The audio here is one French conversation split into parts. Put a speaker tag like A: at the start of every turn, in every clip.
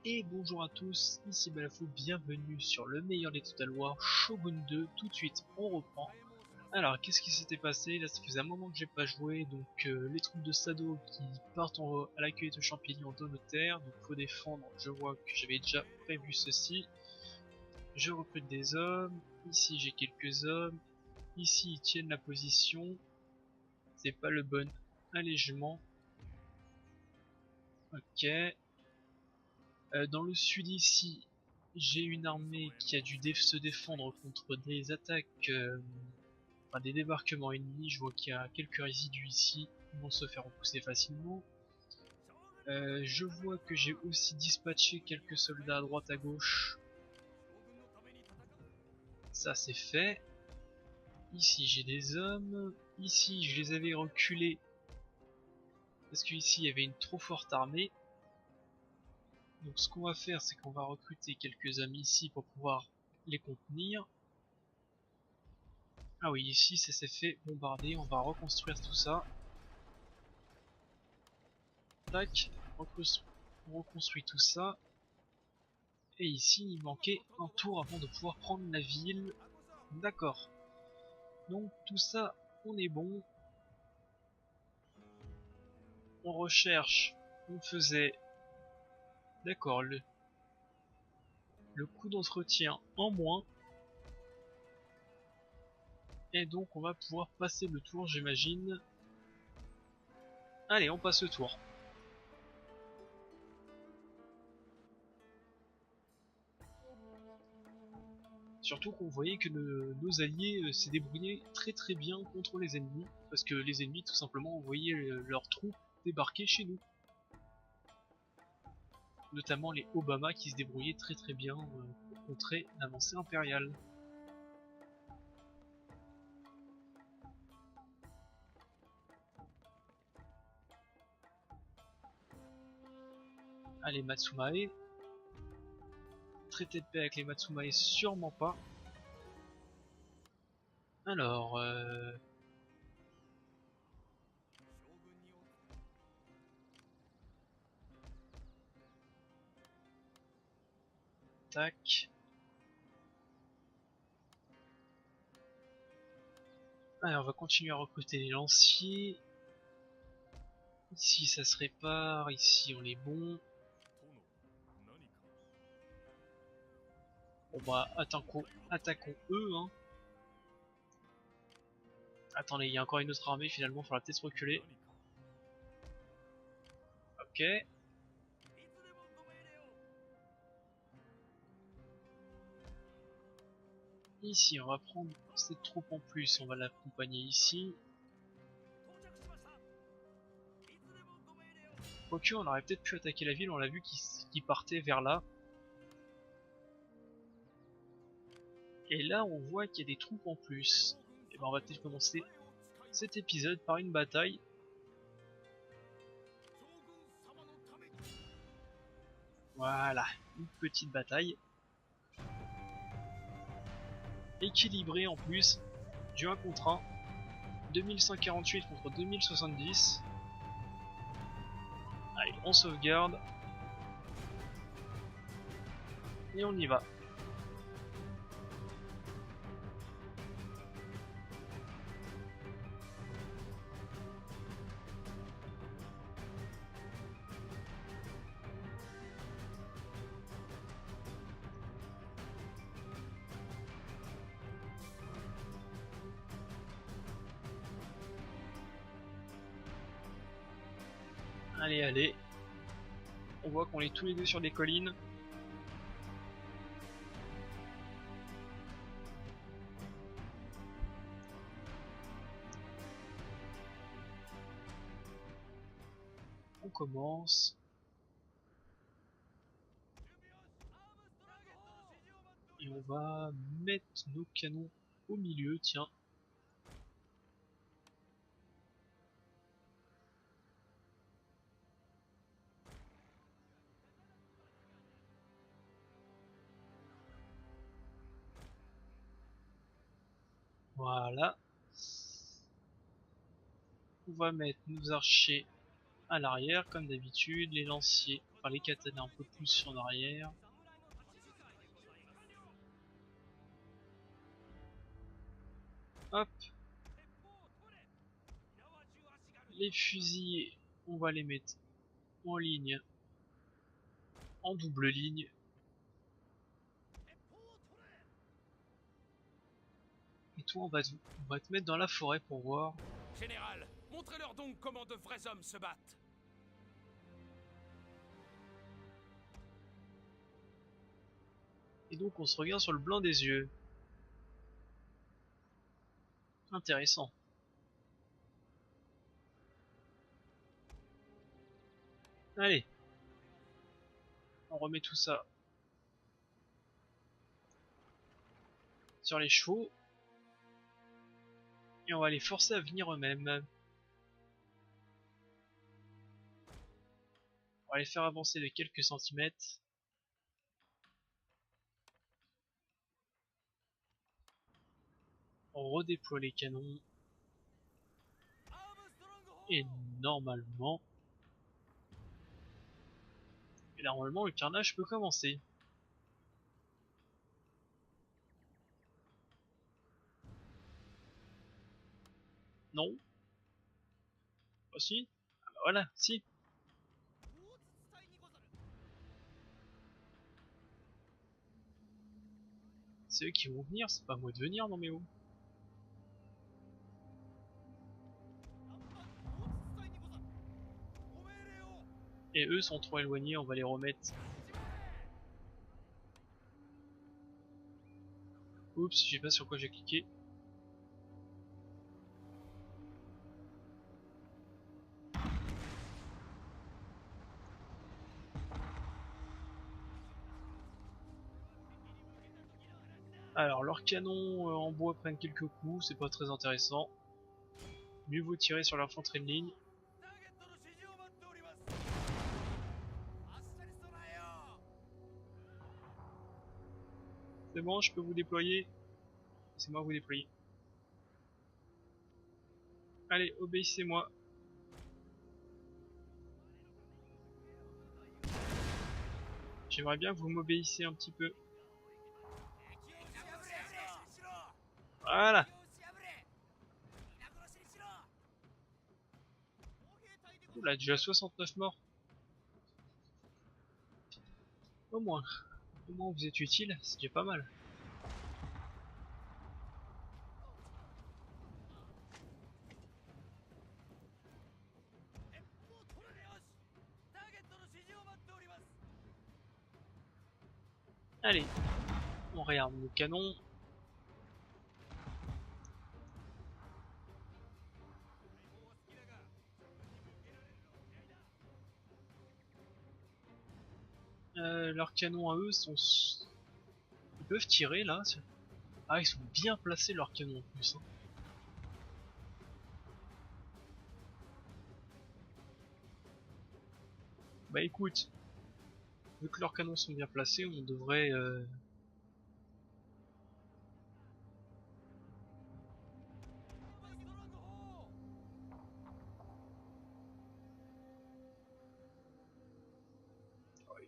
A: Et bonjour à tous, ici Balafou, bienvenue sur le meilleur des Total War, Shogun 2, tout de suite on reprend. Alors qu'est-ce qui s'était passé? Là ça faisait un moment que j'ai pas joué, donc les troupes de Sado qui partent à la cueillette de champignons dans nos terres, donc faut défendre, je vois que j'avais déjà prévu ceci. Je recrute des hommes, ici j'ai quelques hommes, ici ils tiennent la position, c'est pas le bon allègement. Ok. Dans le sud ici, j'ai une armée qui a dû se défendre contre des attaques, enfin des débarquements ennemis. Je vois qu'il y a quelques résidus ici qui vont se faire repousser facilement. Je vois que j'ai aussi dispatché quelques soldats à droite à gauche. Ça c'est fait. Ici j'ai des hommes. Ici je les avais reculés parce qu'ici il y avait une trop forte armée. Donc ce qu'on va faire, c'est qu'on va recruter quelques hommes ici pour pouvoir les contenir. Ah oui, ici ça s'est fait bombarder, on va reconstruire tout ça. Tac, on reconstruit tout ça. Et ici il manquait un tour avant de pouvoir prendre la ville. D'accord. Donc tout ça, on est bon. On recherche, on faisait... D'accord, le coût d'entretien en moins. Et donc on va pouvoir passer le tour, j'imagine. Allez, on passe le tour. Surtout qu'on voyait que nos alliés s'est débrouillés très bien contre les ennemis, parce que les ennemis tout simplement envoyaient leurs troupes débarquer chez nous. Notamment les Obama qui se débrouillaient très bien pour contrer l'avancée impériale. Allez, Matsumae. Traité de paix avec les Matsumae, sûrement pas. Alors, tac. Allez, on va continuer à recruter les lanciers. Ici ça se répare, ici on est bon. Bon bah attaquons eux hein. Attendez, il y a encore une autre armée finalement, il faudra peut-être reculer. Ok. Ici on va prendre cette troupe en plus, on va l'accompagner ici. Quoique on aurait peut-être pu attaquer la ville, on l'a vu qu'il partait vers là. Et là on voit qu'il y a des troupes en plus. Et ben on va peut-être commencer cet épisode par une bataille. Voilà, une petite bataille. Équilibrée en plus, du 1 contre 1. 2148 contre 2070. Allez, on sauvegarde. Et on y va. Allez. On voit qu'on est tous les deux sur des collines. On commence. Et on va mettre nos canons au milieu, tiens. Voilà. On va mettre nos archers à l'arrière, comme d'habitude, les lanciers faire les katanas un peu plus en arrière. Hop. Les fusils, on va les mettre en ligne, en double ligne. Et toi, on va te mettre dans la forêt pour voir.
B: Général, montrez-leur donc comment de vrais hommes se battent.
A: Et donc on se regarde sur le blanc des yeux. Intéressant. Allez. On remet tout ça sur les chevaux. Et on va les forcer à venir eux-mêmes. On va les faire avancer de quelques centimètres. On redéploie les canons. Et normalement... le carnage peut commencer. Non? Ah si? Ah bah voilà, si. C'est eux qui vont venir, c'est pas à moi de venir, non mais oh. Et eux sont trop éloignés, on va les remettre. Oups, je sais pas sur quoi j'ai cliqué. Alors, leurs canons en bois prennent quelques coups, c'est pas très intéressant. Mieux vaut tirer sur l'infanterie de ligne. C'est bon, je peux vous déployer. C'est moi vous déployer. Allez, obéissez-moi. J'aimerais bien que vous m'obéissiez un petit peu. Voilà. Oula, déjà 69 morts. Au moins. Au moins vous êtes utile, c'est déjà pas mal. Allez, on réarme le canon. Leurs canons à eux sont... Ils peuvent tirer là. Ah, ils sont bien placés leurs canons en plus. Hein. Bah écoute, vu que leurs canons sont bien placés, on devrait...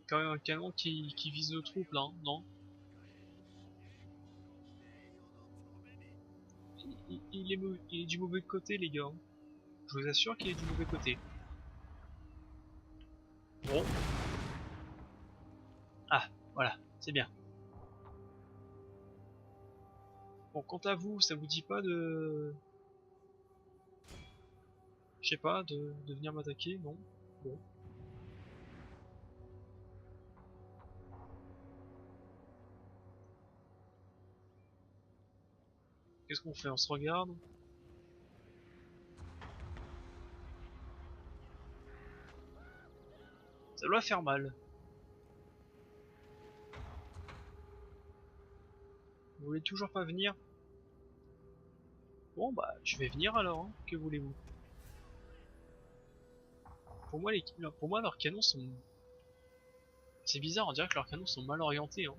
A: quand même un canon qui vise nos troupes là, hein, non? Il est du mauvais côté les gars. Hein. Je vous assure qu'il est du mauvais côté. Bon. Ah, voilà, c'est bien. Bon, quant à vous, ça vous dit pas de... Je sais pas, de venir m'attaquer, non? Bon. Qu'est-ce qu'on fait? On se regarde? Ça doit faire mal. Vous voulez toujours pas venir? Bon bah, je vais venir alors, hein. Que voulez-vous? Pour moi, leurs canons sont... C'est bizarre, on dirait que leurs canons sont mal orientés. Hein.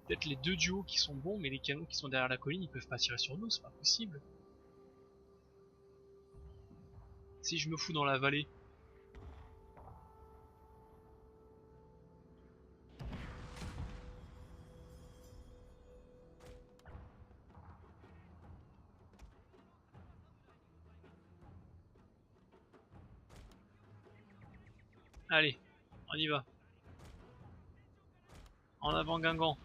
A: Peut-être les deux duos qui sont bons, mais les canons qui sont derrière la colline, ils peuvent pas tirer sur nous, c'est pas possible. Si je me fous dans la vallée. Allez, on y va. En avant Guingamp.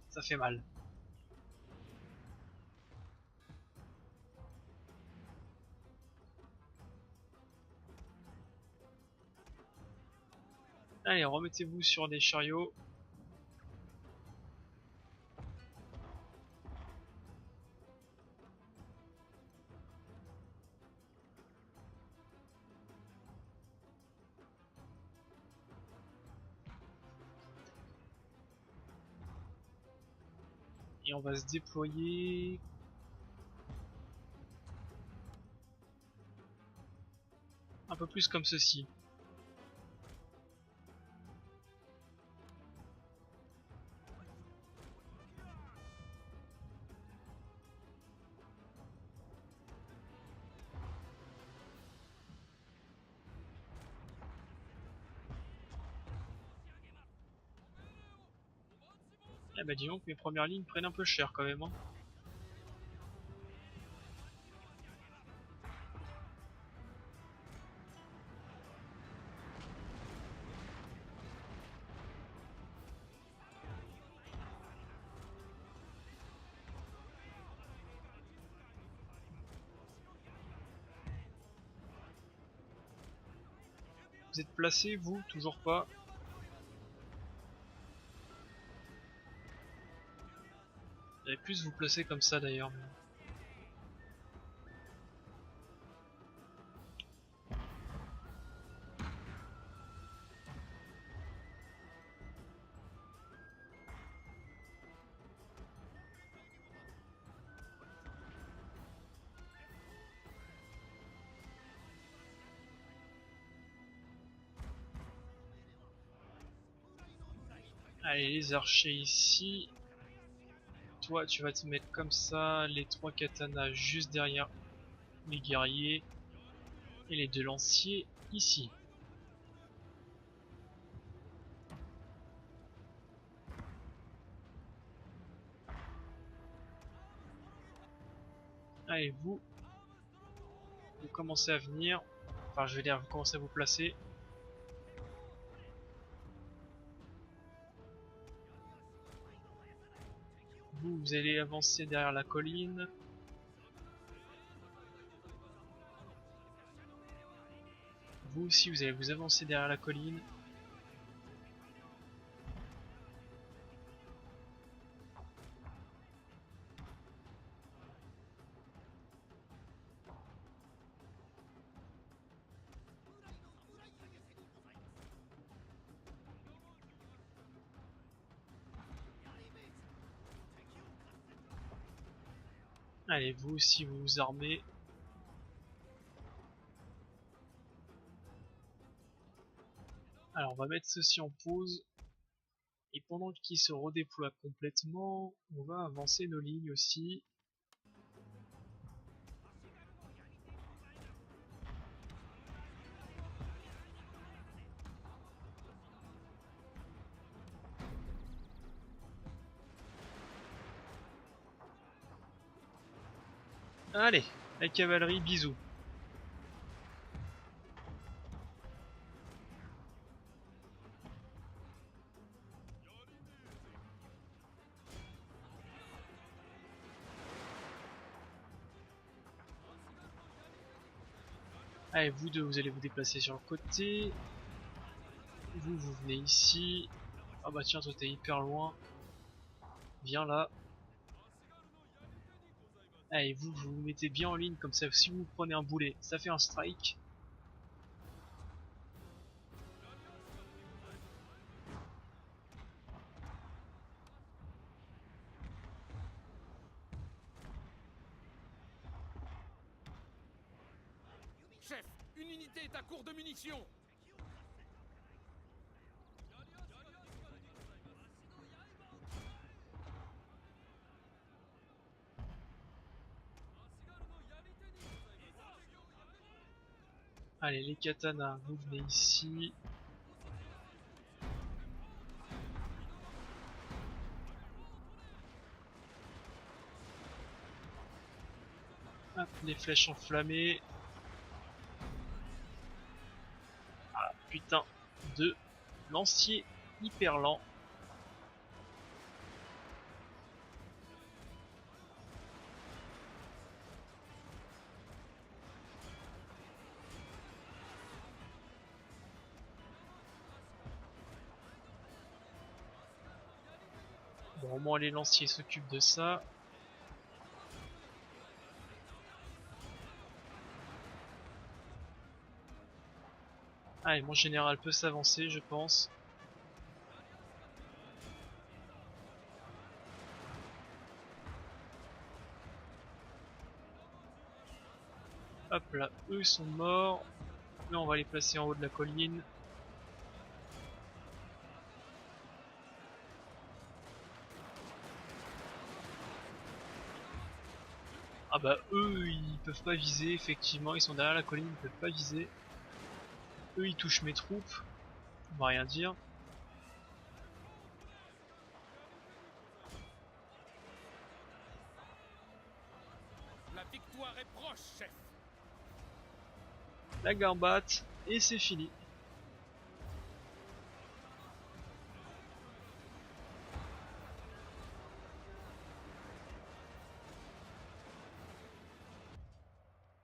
A: Ça fait mal. Allez, remettez-vous sur des chariots. Et on va se déployer. Un peu plus comme ceci. Eh bah dis donc, mes premières lignes prennent un peu cher quand même. Hein. Vous êtes placés, vous? Toujours pas. Vous allez plus vous placer comme ça d'ailleurs. Allez, les archers ici. Toi, tu vas te mettre comme ça. Les 3 katanas juste derrière les guerriers. Et les 2 lanciers ici. Allez, vous commencez à venir. Enfin, je vais dire, vous commencez à vous placer. Vous allez avancer derrière la colline. Vous aussi, vous allez vous avancer derrière la colline. Allez, vous aussi, vous vous armez. Alors, on va mettre ceci en pause. Et pendant qu'il se redéploie complètement, on va avancer nos lignes aussi. Allez, la cavalerie, bisous. Allez, vous deux, vous allez vous déplacer sur le côté. Vous venez ici. Ah bah tiens, toi t'es hyper loin. Viens là. Allez, vous vous mettez bien en ligne, comme ça si vous prenez un boulet, ça fait un strike.
B: Chef, une unité est à court de munitions.
A: Allez, les katanas, vous venez ici. Hop, les flèches enflammées. Ah, putain de lancier hyper lent. Bon, au moins les lanciers s'occupent de ça. Allez, mon général peut s'avancer, je pense. Hop là, eux ils sont morts. Là on va les placer en haut de la colline. Ah bah eux ils peuvent pas viser, effectivement, ils sont derrière la colline, ils peuvent pas viser. Eux ils touchent mes troupes, on va rien dire.
B: La victoire est proche, chef.
A: La gambate, et c'est fini.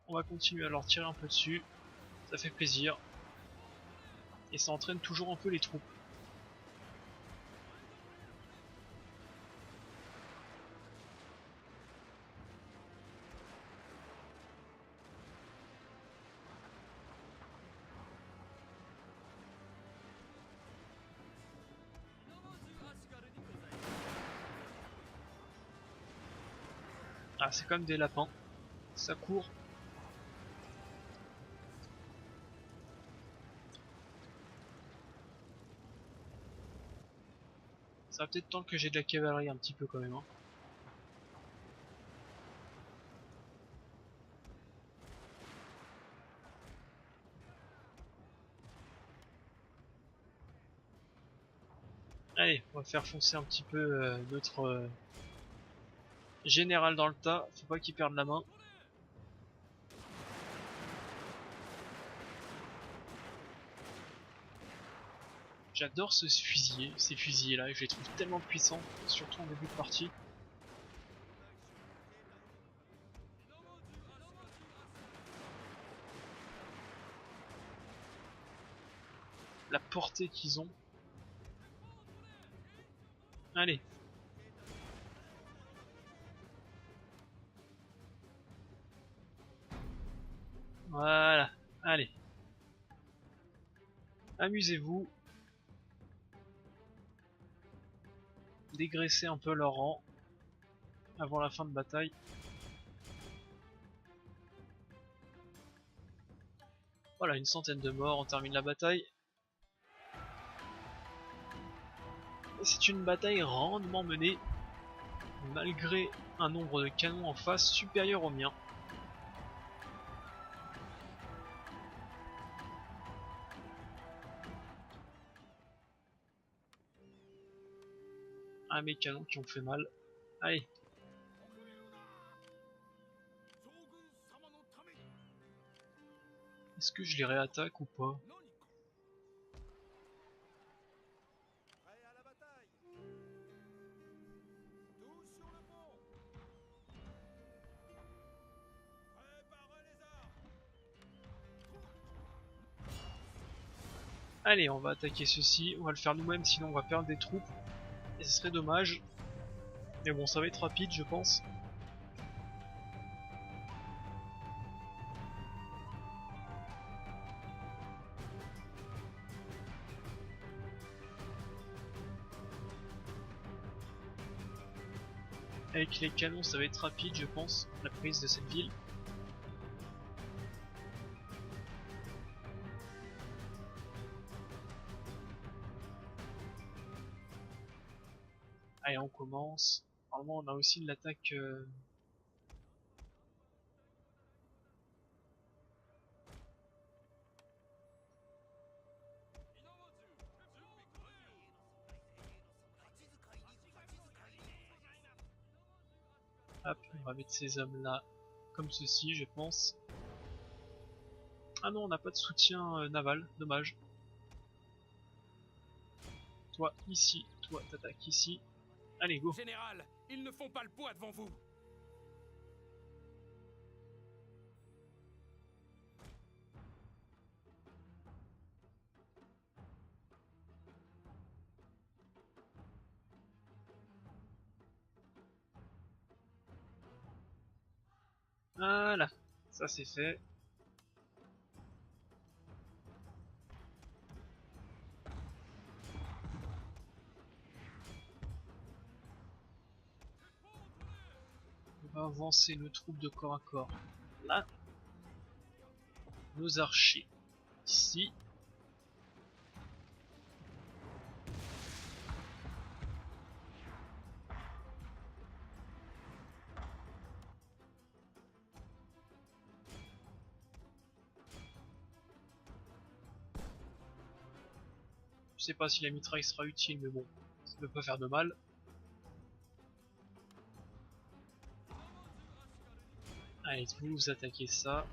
A: On va continuer à leur tirer un peu dessus, ça fait plaisir. Et ça entraîne toujours un peu les troupes. Ah, c'est comme des lapins, ça court. Ça va peut-être temps que j'ai de la cavalerie un petit peu quand même. Hein. Allez, on va faire foncer un petit peu notre général dans le tas, faut pas qu'il perde la main. J'adore ces fusillés là, je les trouve tellement puissants, surtout en début de partie. La portée qu'ils ont. Allez. Voilà, allez. Amusez-vous. Dégraissez un peu leur rang avant la fin de bataille. Voilà, une centaine de morts, on termine la bataille. Et c'est une bataille rondement menée, malgré un nombre de canons en face supérieur au mien. Ah, mes canons qui ont fait mal. Allez. Est-ce que je les réattaque ou pas? Allez, on va attaquer ceci, on va le faire nous-mêmes, sinon on va perdre des troupes. Et ce serait dommage. Mais bon, ça va être rapide, je pense. Avec les canons, ça va être rapide, je pense, la prise de cette ville. Allez, on commence. Normalement, on a aussi de l'attaque... Hop, on va mettre ces hommes là comme ceci, je pense. Ah non, on n'a pas de soutien naval, dommage. Toi ici, toi t'attaques ici. Allez, go.
B: Général, ils ne font pas le poids devant vous.
A: Voilà, ça c'est fait. On va avancer nos troupes de corps à corps là. Nos archers ici. Je sais pas si la mitraille sera utile, mais bon, ça peut pas faire de mal. Allez, vous attaquez ça.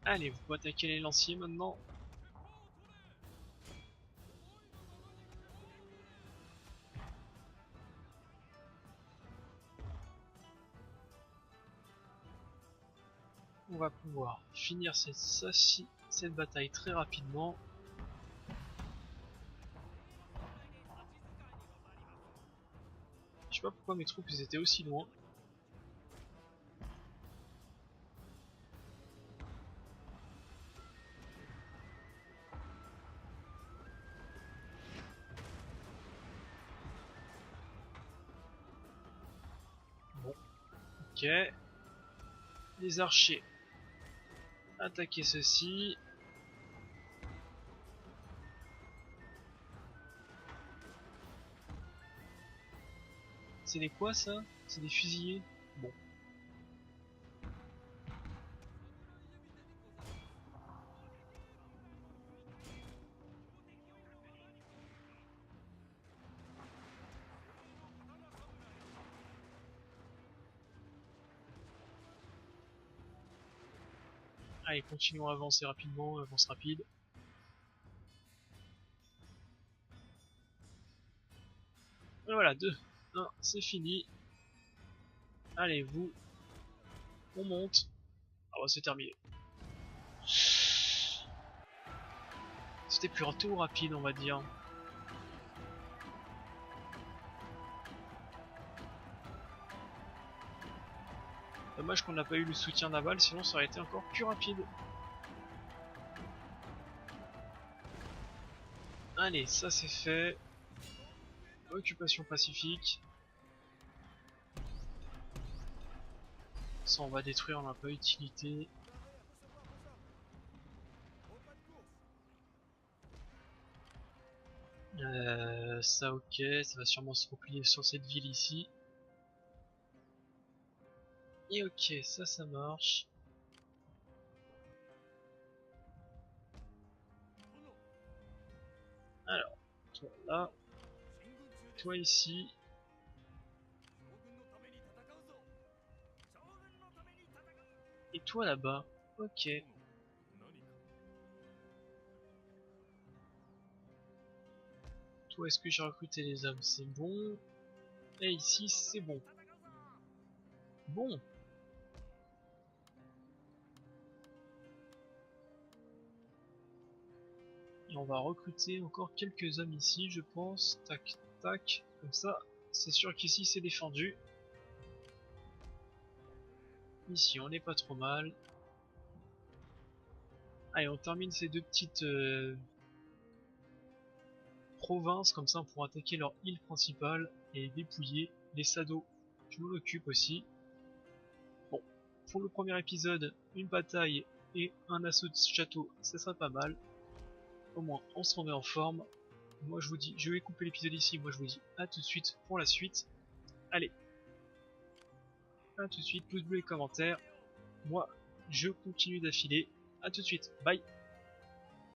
A: Allez, vous attaquez les lanciers maintenant. On va pouvoir finir cette bataille très rapidement. Je sais pas pourquoi mes troupes étaient aussi loin. Bon, ok. Les archers. Attaquez ceci. C'est des quoi ça? C'est des fusillés? Bon. Allez, continuons à avancer rapidement, avance rapide. Et voilà, 2, 1, c'est fini. Allez, vous, on monte. Ah bah c'est terminé. C'était plutôt rapide, on va dire. Dommage qu'on n'a pas eu le soutien naval, sinon ça aurait été encore plus rapide. Allez, ça c'est fait. Occupation pacifique. Ça on va détruire, on n'a pas utilité. Ça ok, ça va sûrement se replier sur cette ville ici. Et ok, ça marche. Alors, toi là, toi ici. Et toi là-bas. Ok. Toi, est-ce que j'ai recruté les hommes? C'est bon. Et ici, c'est bon. Bon. Et on va recruter encore quelques hommes ici, je pense. Tac, tac. Comme ça, c'est sûr qu'ici, c'est défendu. Ici, on n'est pas trop mal. Allez, on termine ces deux petites provinces. Comme ça, on pourra attaquer leur île principale et dépouiller les Sado. Je m'en occupe aussi. Bon, pour le premier épisode, une bataille et un assaut de château, ça serait pas mal. Au moins, on se remet en forme. Moi, je vous dis, je vais couper l'épisode ici. Moi, je vous dis à tout de suite pour la suite. Allez, à tout de suite, pouce bleu et commentaires. Moi, je continue d'affiler. À tout de suite, bye.